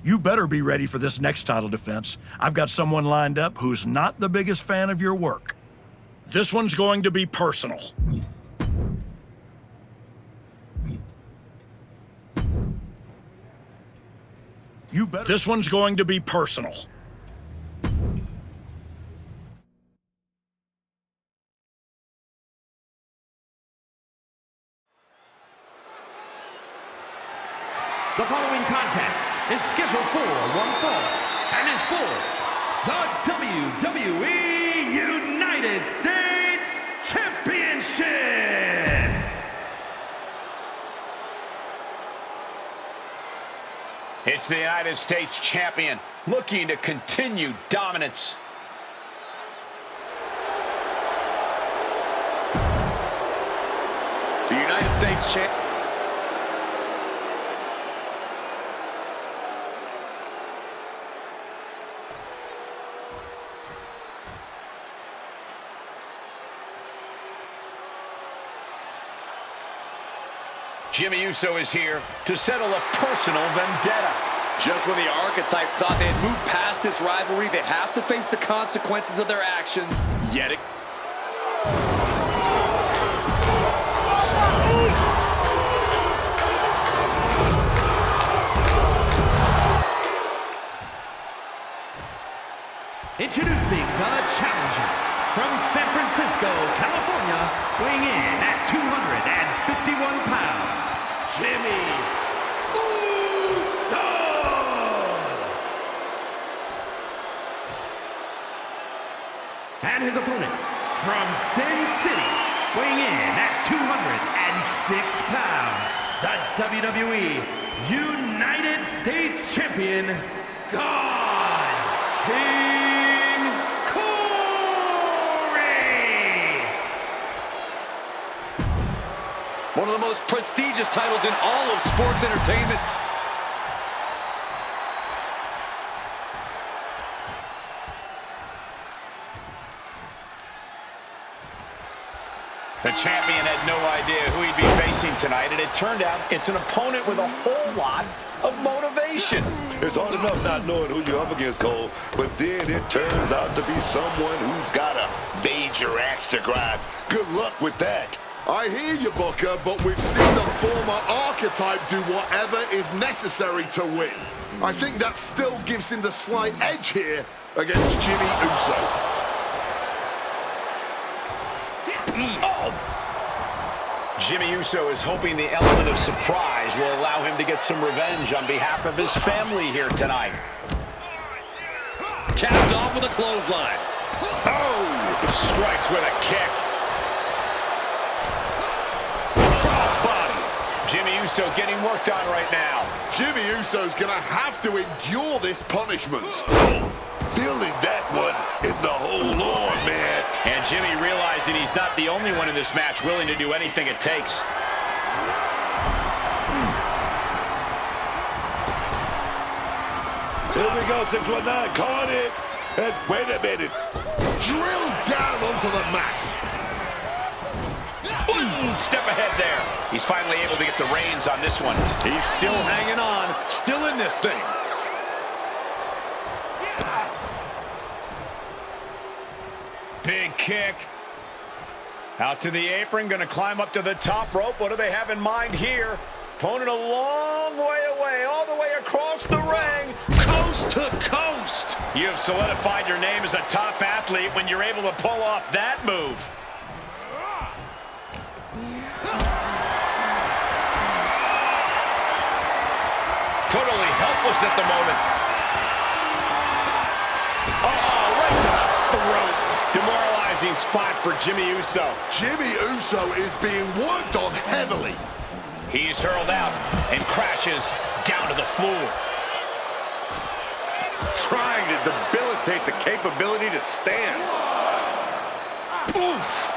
You better be ready for this next title defense. I've got someone lined up who's not the biggest fan of your work. This one's going to be personal. This one's going to be personal. The following contest is scheduled for one fall and is for the WWE United States Championship. It's the United States Champion looking to continue dominance. The United States Champion. Jimmy Uso is here to settle a personal vendetta. Just when the Archetype thought they had moved past this rivalry, they have to face the consequences of their actions yet again. Introducing the challenger from San Francisco, California, weighing in at 251 pounds, Jimmy Uso! And his opponent from Sin City, weighing in at 206 pounds, the WWE United States Champion, God King Corey! One of the most prestigious titles in all of sports entertainment. The champion had no idea who he'd be facing tonight, and it turned out it's an opponent with a whole lot of motivation. It's hard enough not knowing who you're up against, Cole, but then it turns out to be someone who's got a major axe to grind. Good luck with that. I hear you, Booker, but we've seen the former Archetype do whatever is necessary to win. I think that still gives him the slight edge here against Jimmy Uso. Jimmy Uso is hoping the element of surprise will allow him to get some revenge on behalf of his family here tonight. Capped off with a clothesline. Oh! Strikes with a kick. Crossbody. Jimmy Uso getting worked on right now. Jimmy Uso's gonna have to endure this punishment. Feeling that one in the whole arm, man. And Jimmy realizing he's not the only one in this match willing to do anything it takes. Here we go, 619, caught it. And wait a minute. Drilled down onto the mat. Boom! Step ahead there. He's finally able to get the reins on this one. He's still hanging on, still in this thing. Big kick. Out to the apron, gonna climb up to the top rope. What do they have in mind here? Opponent a long way away, all the way across the ring. Coast to coast. You have solidified your name as a top athlete when you're able to pull off that move. Totally helpless at the moment. Oh, right to the throat. Demoralizing spot for Jimmy Uso. Jimmy Uso is being worked on heavily. He's hurled out and crashes down to the floor. Trying to debilitate the capability to stand. Oof!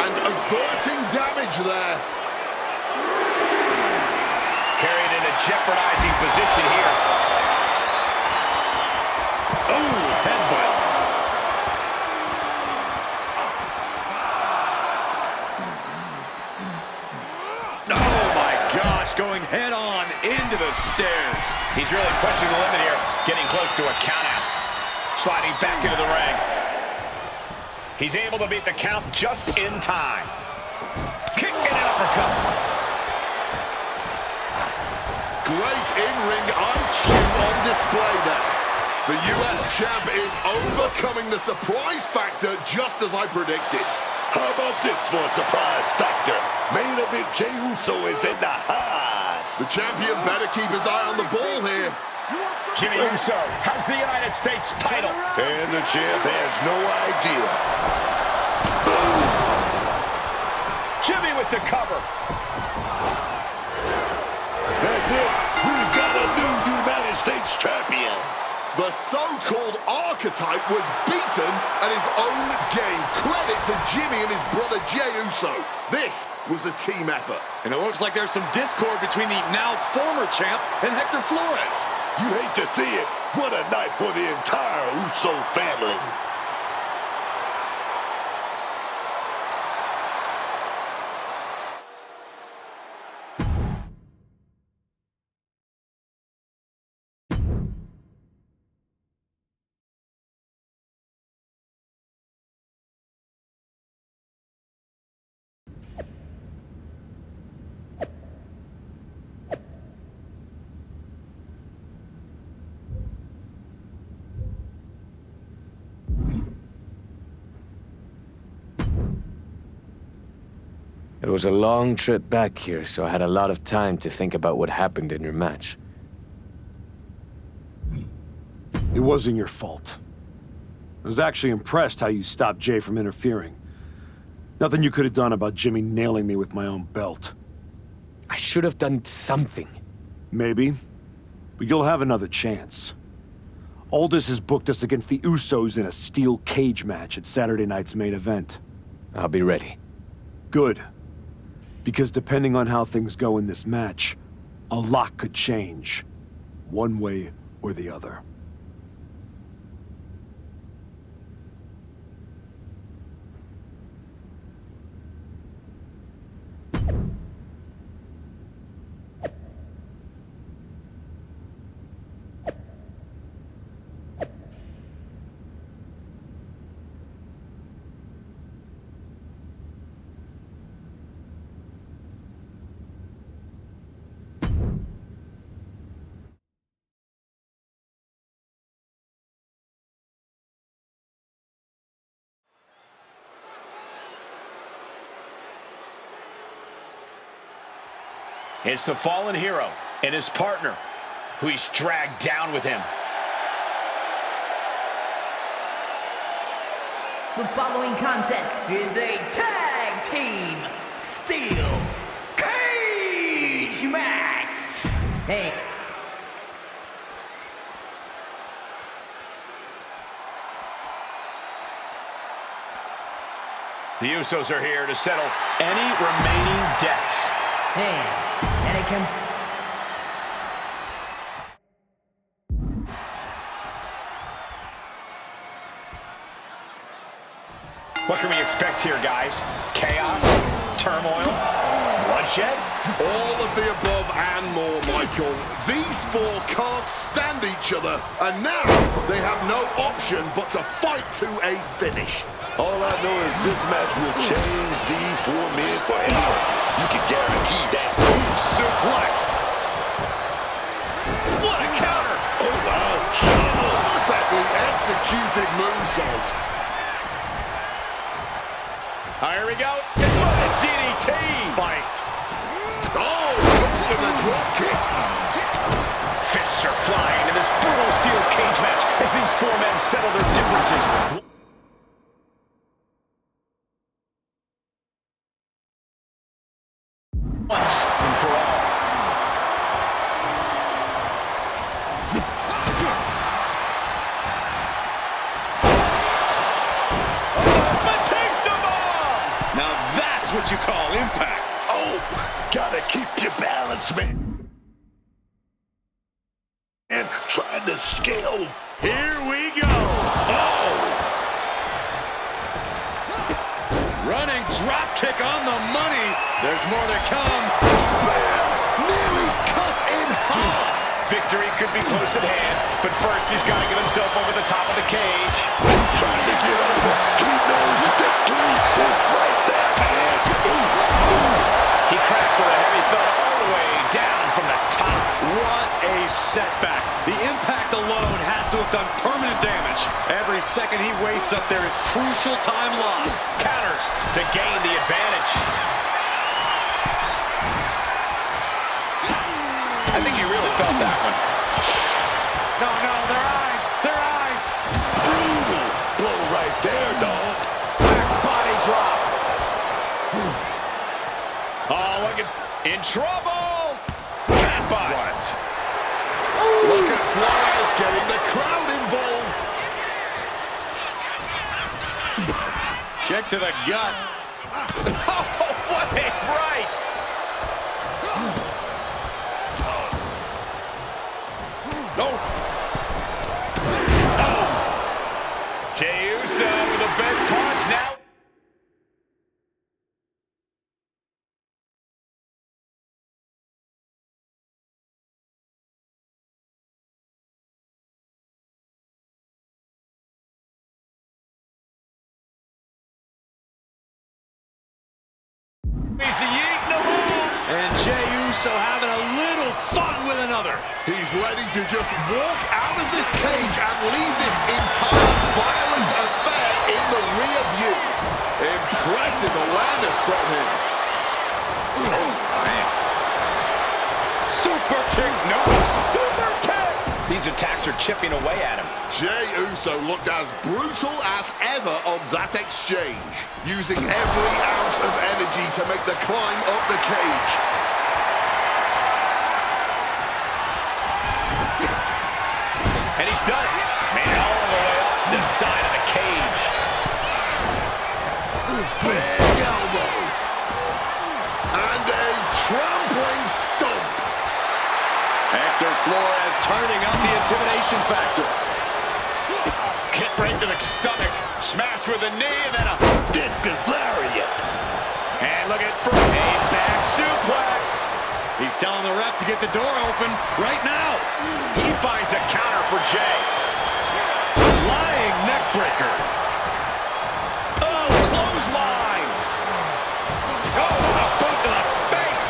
And averting damage there. Carried in a jeopardizing position here. Oh, headbutt. Oh my gosh, going head on into the stairs. He's really pushing the limit here, getting close to a countout. Sliding back into the ring. He's able to beat the count just in time. Kick and an uppercut. Great in-ring IQ on display there. The US champ is overcoming the surprise factor just as I predicted. How about this for a surprise factor? Main event Jey Uso is in the house. The champion better keep his eye on the ball here. Jimmy Uso has the United States title. And the champ has no idea. Jimmy with the cover. That's it. We've got a new United States champion. The so-called archetype was beaten at his own game. Credit to Jimmy and his brother Jey Uso. This was a team effort. And it looks like there's some discord between the now former champ and Hector Flores. You hate to see it. What a night for the entire Uso family. It was a long trip back here, so I had a lot of time to think about what happened in your match. It wasn't your fault. I was actually impressed how you stopped Jay from interfering. Nothing you could have done about Jimmy nailing me with my own belt. I should have done something. Maybe, but you'll have another chance. Aldis has booked us against the Usos in a steel cage match at Saturday night's main event. I'll be ready. Good. Because depending on how things go in this match, a lot could change. One way or the other. It's the fallen hero and his partner who he's dragged down with him. The following contest is a tag team steel cage match. Hey. The Usos are here to settle any remaining debts. And it can... What can we expect here, guys? Chaos? Turmoil? Bloodshed? All of the above and more, Michael. These four can't stand each other, and now they have no option but to fight to a finish. All I know is this match will change these four men forever. You can guarantee that. Suplex. What a counter. Oh, wow. Perfectly executed moonsault. Here we go. The DDT. Spiked. Oh, caught with a drop kick. Fists are flying in this brutal steel cage match as these four men settle their differences. Once and for all. Batista bomb! Now that's what you call impact. Oh, gotta keep your balance, man. And trying to scale. Here we go. Oh! Running drop kick on the money. There's more to come. Spear nearly cut in half. victory could be close at hand, but first he's got to get himself over the top of the cage. Trying to get over. He knows victory is right there, man. He cracks with a heavy thud all the way down from the top. What a setback. The impact alone has to have done permanent damage. Every second he wastes up there is crucial time lost. Counters to gain the advantage. I think he really felt that one. No, their eyes. Brutal blow right there, dog. Back body drop. Oh, look at, in trouble. Bad fight. What? Look at Flores getting the crowd involved. Kick to the gut. Oh, what a right. No. Jey Uso with a big punch now. He's yeeting along. And Jey Uso having a little fun with another. He's ready to just walk out of this cage and leave this entire violent affair in the rear view. Impressive awareness from him. Oh, man. Super kick. No, super kick. These attacks are chipping away at him. Jey Uso looked as brutal as ever on that exchange, using every ounce of energy to make the climb up the cage. And he's done it. Made it all the way up the side of the cage. Big elbow. And a trampling stomp. Hector Flores turning up the intimidation factor. Kick right to the stomach. Smash with a knee and then a discus lariat. And look at from a back suplex. He's telling the ref to get the door open right now. He finds a counter for Jey. Flying neck breaker. Oh, clothesline. Oh, a boot to the face.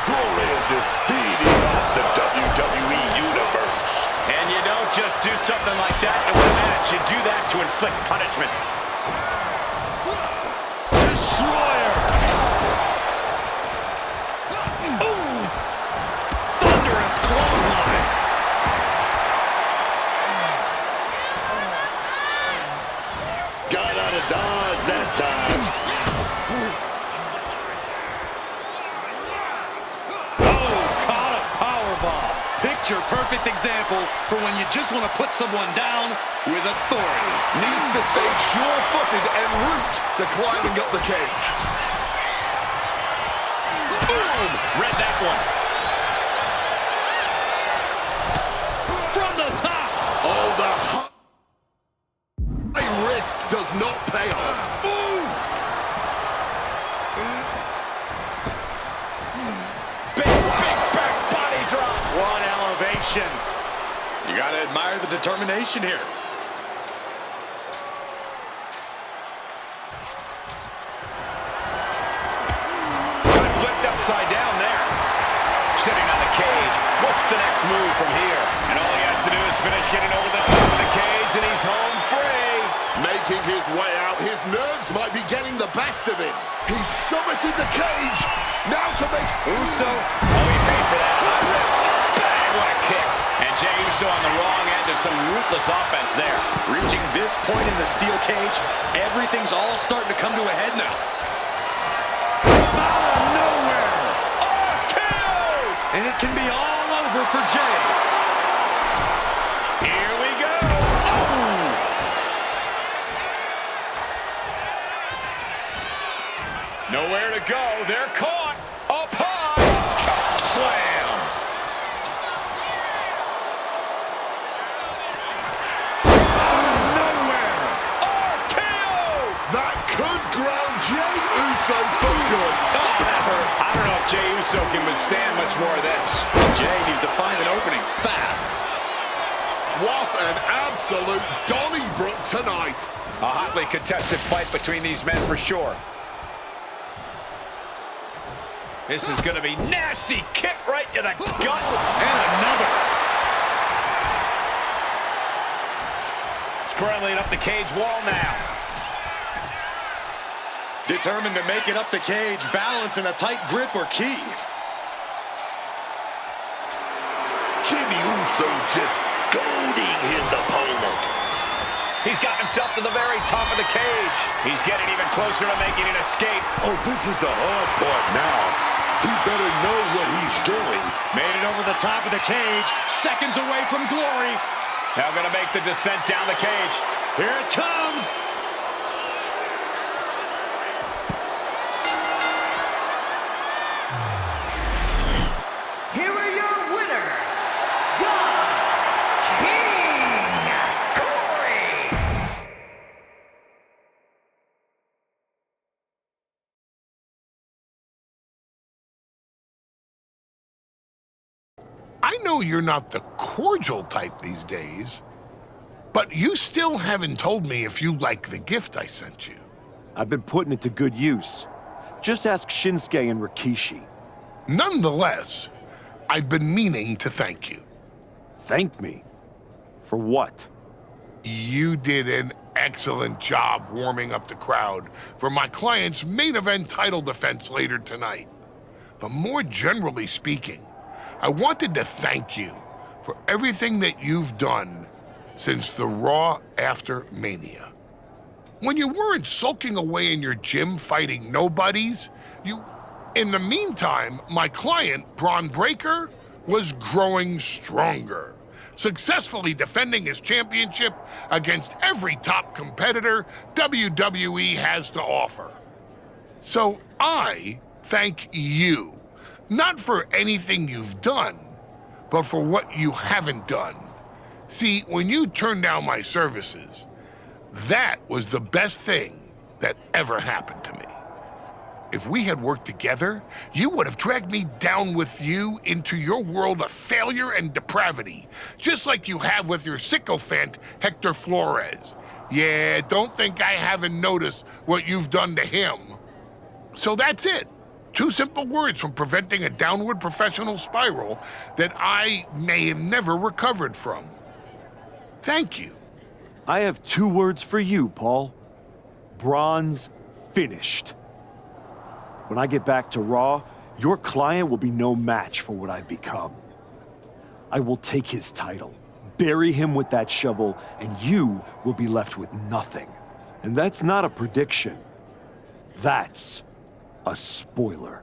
Flores is feeding off the WWE Universe. And you don't just do something like that in one match. You do that to inflict punishment. Destroyer. Ooh. Thunderous clothesline. Got out of dodge that time. Oh, caught a powerbomb. Picture-perfect example for when you just want to put someone down with authority. Needs to stay sure-footed en route to climbing up the cage. Boom! Read that one. From the top. Oh, the high risk does not pay off. Oof! Big back body drop. What elevation. You got to admire the determination here. Got flipped upside down there. Sitting on the cage. What's the next move from here? And all he has to do is finish getting over the top of the cage, and he's home free. Making his way out, his nerves might be getting the best of him. He's summited the cage. Now to make Uso. Oh, he paid for that. High risk. Bang, what a kick. And Jey Uso on the wrong end of some ruthless offense there. Reaching this point in the steel cage, everything's all starting to come to a head now. From out of nowhere. RKO! And it can be all over for Jey. Here we go. Nowhere to go. They're caught. Up high. Choke slam. that could ground Jey Uso torso for good. Oh, that hurt. I don't know if Jey Uso can withstand much more of this. Jey needs to find an opening fast. What an absolute Donnybrook tonight. A hotly contested fight between these men for sure. This is going to be nasty. Kick right to the gut. And another. Scrambling up the cage wall now. Determined to make it up the cage, balance and a tight grip are key. Jimmy Uso just goading his opponent. He's got himself to the very top of the cage. He's getting even closer to making an escape. Oh, this is the hard part now. He better know what he's doing. Made it over the top of the cage, seconds away from glory. Now going to make the descent down the cage. Here it comes. Here are your winners, the King, Corey. I know you're not the cordial type these days, but you still haven't told me if you like the gift I sent you. I've been putting it to good use. Just ask Shinsuke and Rikishi. Nonetheless, I've been meaning to thank you. Thank me? For what? You did an excellent job warming up the crowd for my client's main event title defense later tonight. But more generally speaking, I wanted to thank you for everything that you've done since the Raw after Mania. When you weren't sulking away in your gym fighting nobodies, in the meantime, my client, Braun Breaker, was growing stronger, successfully defending his championship against every top competitor WWE has to offer. So I thank you, not for anything you've done, but for what you haven't done. See, when you turned down my services, that was the best thing that ever happened to me. If we had worked together, you would have dragged me down with you into your world of failure and depravity, just like you have with your sycophant, Hector Flores. Yeah, don't think I haven't noticed what you've done to him. So that's it. 2 simple words from preventing a downward professional spiral that I may have never recovered from. Thank you. I have 2 words for you, Paul. Braun's finished. When I get back to Raw, your client will be no match for what I've become. I will take his title, bury him with that shovel, and you will be left with nothing. And that's not a prediction. That's a spoiler.